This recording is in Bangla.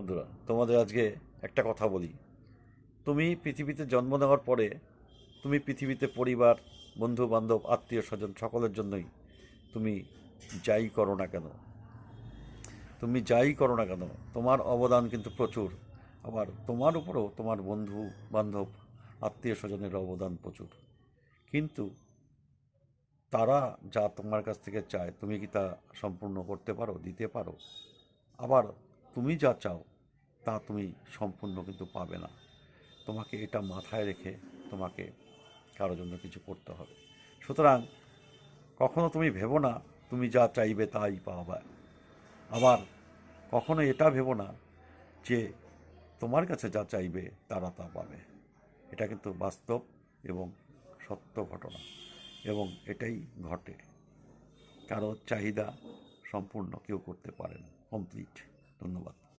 বন্ধুরা, তোমাদের আজকে একটা কথা বলি। তুমি পৃথিবীতে জন্ম নেওয়ার পরে তুমি পৃথিবীতে পরিবার, বন্ধু বান্ধব, আত্মীয় স্বজন সকলের জন্যই তুমি যাই করো না কেন, তোমার অবদান কিন্তু প্রচুর। আবার তোমার উপরেও তোমার বন্ধু বান্ধব, আত্মীয় স্বজনের অবদান প্রচুর। কিন্তু তারা যা তোমার কাছ থেকে চায় তুমি কি তা সম্পূর্ণ করতে পারো, দিতে পারো? আবার তুমি যা চাও তা তুমি সম্পূর্ণ কিন্তু পাবে না। তোমাকে এটা মাথায় রেখে তোমাকে কারোর জন্য কিছু করতে হবে। সুতরাং কখনো তুমি ভেবো না তুমি যা চাইবে তাই পাবে। আবার কখনো এটা ভেবো না যে তোমার কাছে যা চাইবে তারা তা পাবে। এটা কিন্তু বাস্তব এবং সত্য ঘটনা, এবং এটাই ঘটে। কারো চাহিদা সম্পূর্ণ কেউ করতে পারে না, কমপ্লিট। ধন্যবাদ।